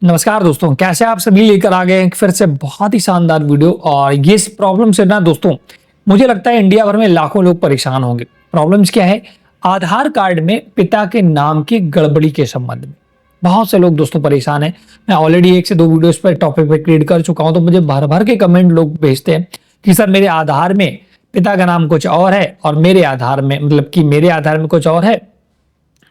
नमस्कार दोस्तों, कैसे आप सभी लेकर आ गए हैं फिर से बहुत ही शानदार वीडियो। और ये इस प्रॉब्लम से ना दोस्तों मुझे लगता है इंडिया भर में लाखों लोग परेशान होंगे। प्रॉब्लम्स क्या है? आधार कार्ड में पिता के नाम की गड़बड़ी के संबंध में बहुत से लोग दोस्तों परेशान हैं। मैं ऑलरेडी 1 से 2 वीडियोस पर टॉपिक पे क्रिएट कर चुका हूं, तो मुझे भर भर के कमेंट लोग भेजते हैं कि सर मेरे आधार में पिता का नाम कुछ और है और मेरे आधार में मतलब कि मेरे आधार में कुछ और है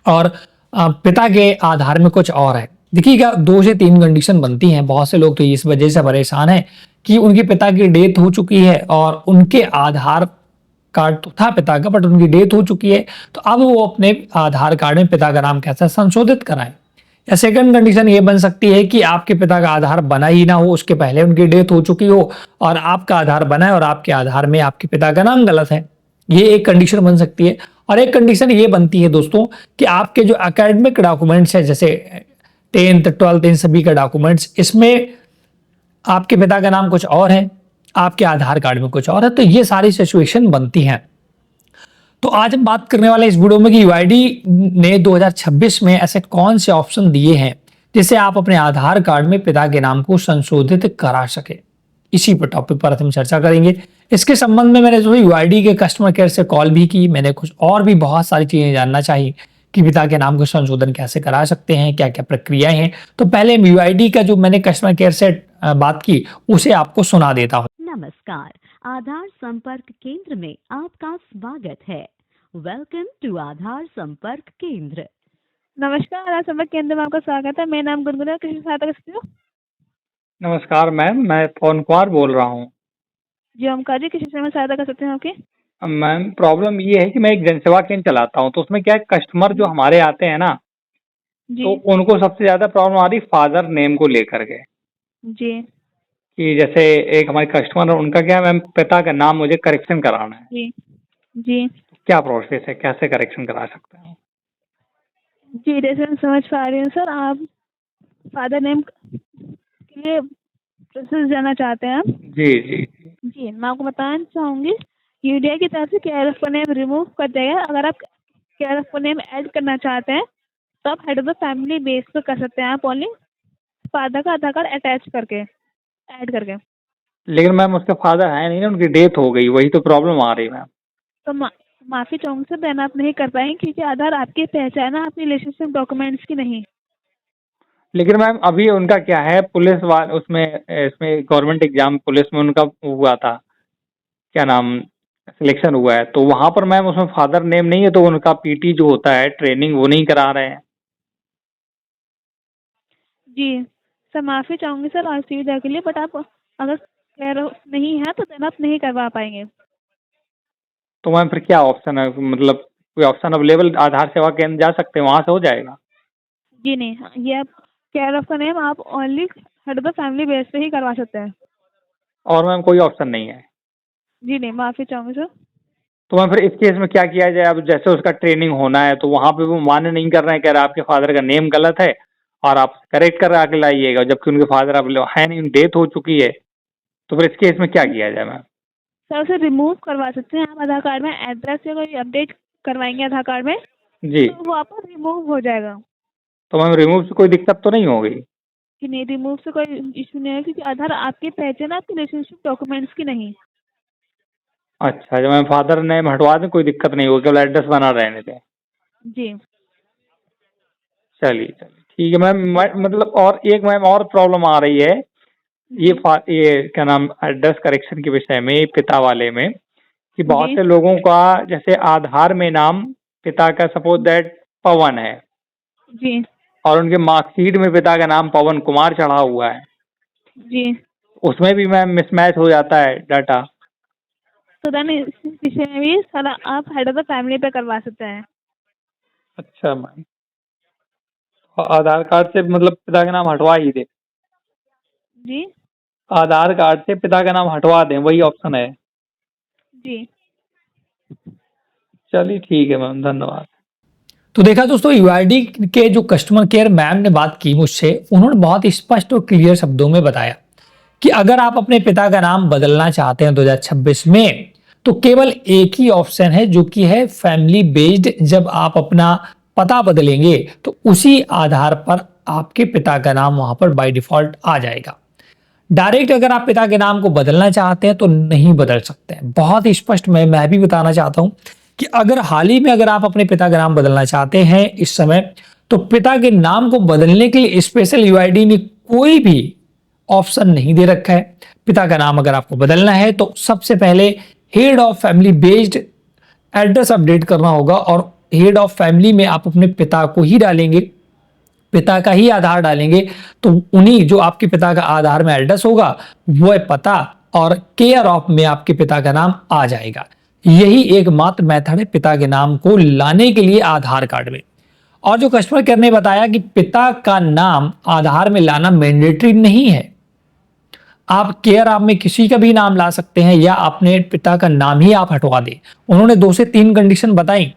और पिता के आधार में कुछ और है। देखिएगा, 2 से 3 कंडीशन बनती हैं। बहुत से लोग तो इस वजह से परेशान हैं कि उनके पिता की डेथ हो चुकी है और उनके आधार कार्ड तो था पिता का, बट उनकी डेथ हो चुकी है, तो अब वो अपने आधार कार्ड में पिता का नाम कैसे संशोधित कराएं। या सेकंड कंडीशन ये बन सकती है कि आपके पिता का आधार बना ही ना हो, उसके पहले उनकी डेथ हो चुकी हो और आपका आधार बना है और आपके आधार में आपके पिता का नाम गलत है। ये एक कंडीशन बन सकती है। और एक कंडीशन ये बनती है दोस्तों कि आपके जो एकेडमिक डॉक्यूमेंट्स है, जैसे 10th 12th इन सभी का डॉक्यूमेंट्स, इसमें आपके पिता का नाम कुछ और है, आपके आधार कार्ड में कुछ और है, तो ये सारी सिचुएशन बनती हैं। तो आज हम बात करने वाले इस वीडियो में कि यूआईडी ने 2026 में ऐसे कौन से ऑप्शन दिए हैं जिससे आप अपने आधार कार्ड में पिता के नाम को संशोधित करा सके। इसी पर टॉपिक पर हम चर्चा करेंगे। इसके संबंध में मैंने जो यूआईडी के कस्टमर केयर से कॉल भी की, मैंने कुछ और भी बहुत सारी चीजें जानना चाहिए कि पिता के नाम को संशोधन कैसे करा सकते हैं, क्या क्या प्रक्रियाएं हैं। तो पहले यूआईडी का जो मैंने कस्टमर केयर से बात की उसे आपको सुना देता हूँ। नमस्कार, आधार संपर्क केंद्र में आपका स्वागत है। वेलकम टू आधार संपर्क केंद्र। नमस्कार, आधार संपर्क केंद्र में आपका स्वागत है। मेरा नाम गुनगुन है, किसी सहायता कर सकती हूँ? नमस्कार मैम, मैं पवन कुमार बोल रहा हूँ। जी ओमकार जी, किसी से मैं सहायता कर सकती हूँ आपकी? मैम प्रॉब्लम ये है कि मैं एक जनसेवा केंद्र चलाता हूँ, तो उसमें क्या है, कस्टमर जो हमारे आते हैं ना, जी तो उनको सबसे ज्यादा प्रॉब्लम आ रही फादर नेम को लेकर के। जी कि जैसे एक हमारे कस्टमर है, उनका क्या है मैम, पिता का नाम मुझे करेक्शन कराना है। जी जी क्या प्रोसेस है, कैसे करेक्शन करा सकते हैं? जी जैसे मैं समझ पा रही हूँ सर, आप फादर नेम के लिए प्रोसेस जाना चाहते हैं आप? जी जी जी, मैं आपको बताना चाहूँगी, यूडीआई की तरफ से केयर ऑफ नेम रिमूव कर देगा। अगर आप केयर ऑफ नेम ऐड करना चाहते हैं तो आप head of the family base पर कर सकते हैं। आप ओनली फादर का आधार कार्ड अटैच करके ऐड करके। लेकिन मैम उसके फादर है नहीं ना, उनकी डेथ हो गई, वही तो प्रॉब्लम आ रही है मैम। तो माफी चाहूंगी सर, देन आप नहीं कर पाएंगे क्योंकि आधार आपकी पहचान है, आपकी रिलेशनशिप डॉक्यूमेंट्स की नहीं। लेकिन मैम अभी उनका क्या है, पुलिस वाले उसमें इसमें गवर्नमेंट एग्जाम पुलिस में उनका हुआ था, क्या नाम, सिलेक्शन हुआ है, तो वहां पर मैम उसमें फादर नेम नहीं है, तो उनका पीटी जो होता है ट्रेनिंग वो नहीं करा रहे हैं। जी सर, माफी चाहूंगी सर असुविधा के लिए, बट आप अगर कह रहे नहीं है तो देन आप नहीं करवा पाएंगे। तो मैम फिर क्या ऑप्शन है, मतलब कोई ऑप्शन अवेलेबल, आधार सेवा केंद्र जा सकते हैं, वहां से हो जाएगा? जी नहीं, ये आप केयर ऑफ का नेम आप only head of the family base पे ही करवा सकते हैं। और मैम कोई ऑप्शन नहीं है? जी नहीं, माफी चाहूंगी सर। तो मैम फिर इस केस में क्या किया जाए? अब जैसे उसका ट्रेनिंग होना है, तो वहां पे वो मान्य नहीं कर रहे हैं, कह रहे हैं आपके फादर का नेम गलत है और आप करेक्ट कर के लाइएगा, जबकि उनके फादर अब है नहीं, डेथ हो चुकी है। तो फिर इस केस में क्या किया जाए मैम? सर उसे रिमूव करवा सकते हैं आप। आधार कार्ड में एड्रेस या कोई अपडेट करवाएंगे आधार कार्ड में जी, तो वो आपका रिमूव हो जाएगा। तो मैम रिमूव से कोई दिक्कत तो नहीं होगी? कि नहीं, रिमूव से कोई इशू नहीं है क्योंकि आधार आपकी पहचान, आपकी रिलेशनशिप डॉक्यूमेंट्स की नहीं। अच्छा, जब मैम फादर नेम हटवा दें कोई दिक्कत नहीं होगी, केवल एड्रेस बना रहने दें? जी चलिए चलिए ठीक है मैम। मतलब और एक मैम और प्रॉब्लम आ रही है, ये क्या नाम, एड्रेस करेक्शन के विषय में, पिता वाले में, कि बहुत जी से लोगों का जैसे आधार में नाम पिता का सपोज दैट पवन है जी और उनके मार्कशीट में पिता का नाम पवन कुमार चढ़ा हुआ है, जी उसमें भी मैम मिसमैच हो जाता है डाटा। तो देन इस विषय में भी सारा आप हेड ऑफ द फैमिली पे करवा सकते हैं। अच्छा मैम, आधार कार्ड से मतलब पिता का नाम हटवा ही दे? जी आधार कार्ड से पिता का नाम हटवा दें, वही ऑप्शन है? जी चलिए ठीक है मैम, धन्यवाद। तो देखा दोस्तों, यूआईडी के जो कस्टमर केयर मैम ने बात की मुझसे, उन्होंने बहुत ही स्पष्ट और क्लियर शब्दों में बताया कि अगर आप अपने पिता का नाम बदलना चाहते हैं 2026 में, तो केवल एक ही ऑप्शन है जो कि है फैमिली बेस्ड। जब आप अपना पता बदलेंगे तो उसी आधार पर आपके पिता का नाम वहां पर बाय डिफॉल्ट आ जाएगा। डायरेक्ट अगर आप पिता के नाम को बदलना चाहते हैं तो नहीं बदल सकते हैं। बहुत ही स्पष्ट मैं भी बताना चाहता हूं कि अगर हाल ही में अगर आप अपने पिता का नाम बदलना चाहते हैं इस समय, तो पिता के नाम को बदलने के लिए स्पेशल यूआईडी ने कोई भी ऑप्शन नहीं दे रखा है। पिता का नाम अगर आपको बदलना है तो सबसे पहले head of family based address update करना होगा, और हेड ऑफ फैमिली में आप अपने पिता को ही डालेंगे, पिता का ही आधार डालेंगे, तो उन्हीं जो आपके पिता का आधार में एड्रेस होगा वो पता और केयर ऑफ में आपके पिता का नाम आ जाएगा। यही एकमात्र मेथड है पिता के नाम को लाने के लिए आधार कार्ड में। और जो कस्टमर केयर ने बताया कि पिता का नाम आधार में लाना मैंडेटरी नहीं है, आप केयर ऑफ में किसी का भी नाम ला सकते हैं या अपने पिता का नाम ही आप हटवा दें। उन्होंने 2 से 3 कंडीशन बताई,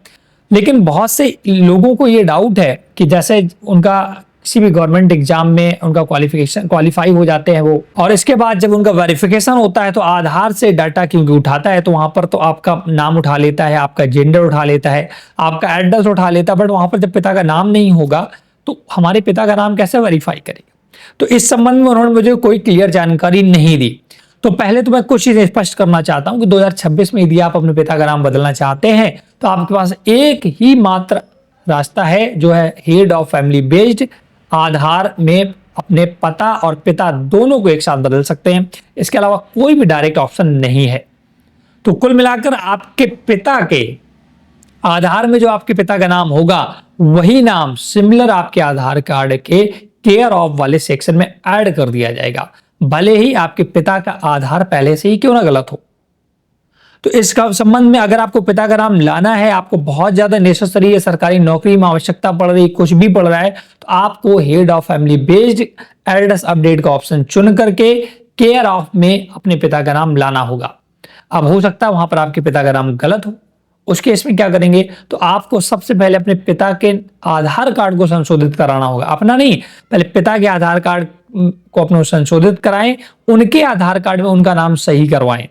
लेकिन बहुत से लोगों को ये डाउट है कि जैसे उनका किसी भी गवर्नमेंट एग्जाम में उनका क्वालिफाई हो जाते हैं वो, और इसके बाद जब उनका वेरिफिकेशन होता है तो आधार से डाटा क्योंकि उठाता है तो वहां पर तो आपका नाम उठा लेता है, आपका जेंडर उठा लेता है, आपका एड्रेस उठा लेता है, बट वहां पर जब पिता का नाम नहीं होगा तो हमारे पिता का नाम कैसे वेरीफाई करेगा। तो इस संबंध में उन्होंने मुझे कोई क्लियर जानकारी नहीं दी। तो पहले तो मैं कुछ चीजें स्पष्ट करना चाहता हूं कि 2026 में यदि आप अपने पिता का नाम बदलना चाहते हैं तो आपके पास एक ही मात्र रास्ता है, जो है हेड ऑफ फैमिली बेस्ड आधार में अपने पता और पिता दोनों को एक साथ बदल सकते हैं। इसके अलावा कोई भी डायरेक्ट ऑप्शन नहीं है। तो कुल मिलाकर आपके पिता के आधार में जो आपके पिता का नाम होगा वही नाम सिमिलर आपके आधार कार्ड के केयर ऑफ वाले सेक्शन में ऐड कर दिया जाएगा, भले ही आपके पिता का आधार पहले से ही क्यों ना गलत हो। तो इसका संबंध में अगर आपको पिता का नाम लाना है, आपको बहुत ज्यादा नेसेसरी है, सरकारी नौकरी में आवश्यकता पड़ रही, कुछ भी पड़ रहा है, तो आपको head of family based address update का ऑप्शन चुन करके केयर ऑफ में अपने पिता का नाम लाना होगा। अब हो सकता है वहां पर आपके पिता का नाम गलत हो, उस केस में क्या करेंगे, तो आपको सबसे पहले अपने पिता के आधार कार्ड को संशोधित कराना होगा। अपना नहीं, पहले पिता के आधार कार्ड को अपने संशोधित कराएं, उनके आधार कार्ड में उनका नाम सही करवाएं,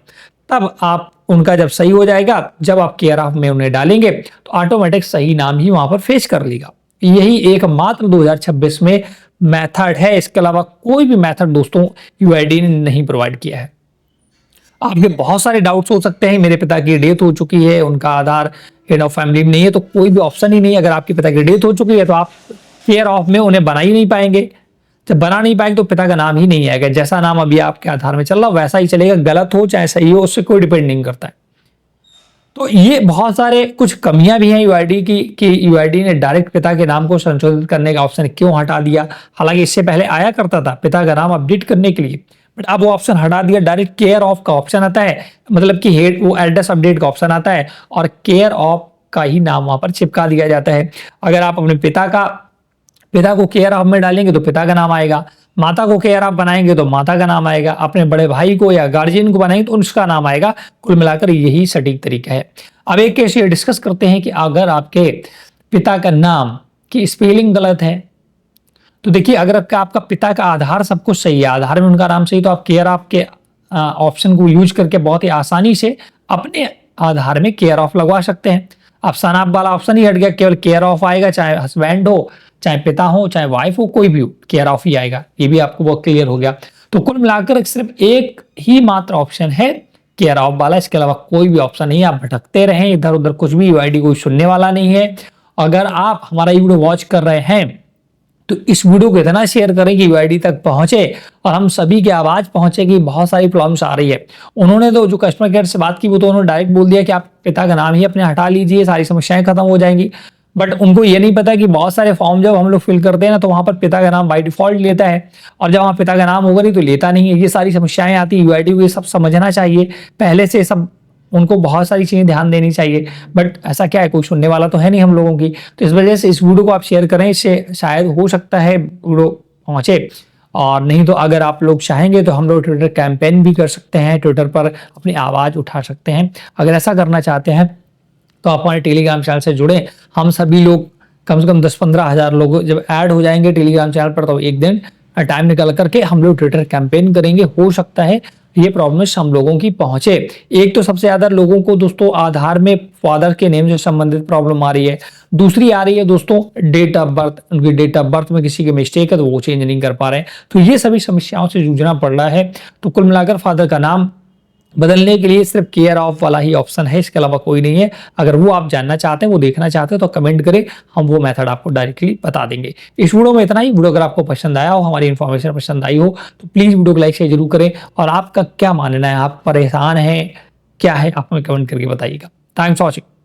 तब आप उनका जब सही हो जाएगा, जब आप केयर ऑफ में उन्हें डालेंगे तो ऑटोमेटिक सही नाम ही वहां पर फेच कर लेगा। यही एकमात्र 2026 में मेथड है, इसके अलावा कोई भी मेथड दोस्तों यूआईडी ने नहीं प्रोवाइड किया है। आपके बहुत सारे डाउट्स हो सकते हैं, मेरे पिता की डेथ हो चुकी है, उनका आधार हेड ऑफ फैमिली में नहीं है, तो कोई भी ऑप्शन ही नहीं है। अगर आपके पिता की डेथ हो चुकी है तो आप केयर ऑफ में उन्हें बना ही नहीं पाएंगे, जब बना नहीं पाएंगे तो पिता का नाम ही नहीं आएगा। जैसा नाम अभी आपके आधार में चल रहा वैसा ही चलेगा, गलत हो चाहे सही हो उससे कोई डिपेंड नहीं करता है। तो ये बहुत सारे कुछ कमियां भी हैं यूआईडी की, कि यूआईडी ने डायरेक्ट पिता के नाम को संशोधित करने का ऑप्शन क्यों हटा दिया। हालांकि इससे पहले आया करता था पिता का नाम अपडेट करने के लिए, बट अब वो ऑप्शन हटा दिया, डायरेक्ट केयर ऑफ का ऑप्शन आता है, मतलब कि हेड वो एड्रेस अपडेट का ऑप्शन आता है और केयर ऑफ का ही नाम वहां पर चिपका दिया जाता है। अगर आप अपने पिता को केयर ऑफ में डालेंगे तो पिता का नाम आएगा, माता को केयर ऑफ बनाएंगे तो माता का नाम आएगा, अपने बड़े भाई को या गार्जियन को बनाएंगे तो उसका नाम आएगा। कुल मिलाकर यही सटीक तरीका है। अब एक केस ये डिस्कस करते हैं कि अगर आपके पिता का नाम की स्पेलिंग गलत है, तो देखिए अगर आपका पिता का आधार सब कुछ सही है, आधार में उनका नाम सही, तो आप केयर ऑफ के ऑप्शन को यूज करके बहुत ही आसानी से अपने आधार में केयर ऑफ लगवा सकते हैं। अब सन ऑफ वाला ऑप्शन ही हट गया, केवल केयर ऑफ आएगा, चाहे हस्बैंड हो, चाहे पिता हो, चाहे वाइफ हो, कोई भी हो, केयर ऑफ ही आएगा। ये भी आपको बहुत क्लियर हो गया। तो कुल मिलाकर सिर्फ एक ही मात्र ऑप्शन है केयर ऑफ वाला, इसके अलावा कोई भी ऑप्शन नहीं है। आप भटकते रहें इधर उधर, कुछ भी यूआईडी कोई सुनने वाला नहीं है। अगर आप हमारा वीडियो वॉच कर रहे हैं तो इस वीडियो को इतना शेयर करें कि यूआईडी तक पहुंचे और हम सभी की आवाज पहुंचे कि बहुत सारी प्रॉब्लम्स आ रही है। उन्होंने तो जो कस्टमर केयर से बात की वो तो उन्होंने डायरेक्ट बोल दिया कि आप पिता का नाम ही अपने हटा लीजिए, सारी समस्याएं खत्म हो जाएंगी। बट उनको ये नहीं पता कि बहुत सारे फॉर्म जब हम लोग फिल करते हैं ना तो वहां पर पिता का नाम बाय डिफॉल्ट लेता है, और जब वहां पिता का नाम होगा नहीं तो लेता नहीं है। ये सारी समस्याएं आती है, यूआईडी को ये सब समझना चाहिए पहले से, सब उनको बहुत सारी चीजें ध्यान देनी चाहिए। बट ऐसा क्या है, कोई सुनने वाला तो है नहीं हम लोगों की, तो इस वजह से इस वीडियो को आप शेयर करें, इससे शायद हो सकता है वीडियो पहुंचे। और नहीं तो अगर आप लोग चाहेंगे तो हम लोग ट्विटर कैंपेन भी कर सकते हैं, ट्विटर पर अपनी आवाज उठा सकते हैं। अगर ऐसा करना चाहते हैं तो आप हमारे टेलीग्राम चैनल से जुड़े। हम सभी लोग कम से कम 10-15 हज़ार लोग जब ऐड हो जाएंगे टेलीग्राम चैनल पर तो एक दिन टाइम निकाल करके हम लोग ट्विटर कैंपेन करेंगे। हो सकता है ये प्रॉब्लम्स हम लोगों की पहुंचे। एक तो सबसे ज्यादा लोगों को दोस्तों आधार में फादर के नेम से संबंधित प्रॉब्लम आ रही है। दूसरी आ रही है दोस्तों डेट ऑफ बर्थ, उनकी डेट ऑफ बर्थ में किसी की मिस्टेक है तो वो चेंज नहीं कर पा रहे हैं। तो ये सभी समस्याओं से जूझना पड़ रहा है। तो कुल मिलाकर फादर का नाम बदलने के लिए सिर्फ केयर ऑफ वाला ही ऑप्शन है, इसके अलावा कोई नहीं है। अगर वो आप जानना चाहते हैं, वो देखना चाहते हैं तो कमेंट करें, हम वो मेथड आपको डायरेक्टली बता देंगे। इस वीडियो में इतना ही। वीडियो अगर आपको पसंद आया हो, हमारी इन्फॉर्मेशन पसंद आई हो तो प्लीज वीडियो को लाइक शेयर जरूर करें। और आपका क्या मानना है, आप परेशान हैं क्या है, आप हमें कमेंट करके बताइएगा। Thanks for watching.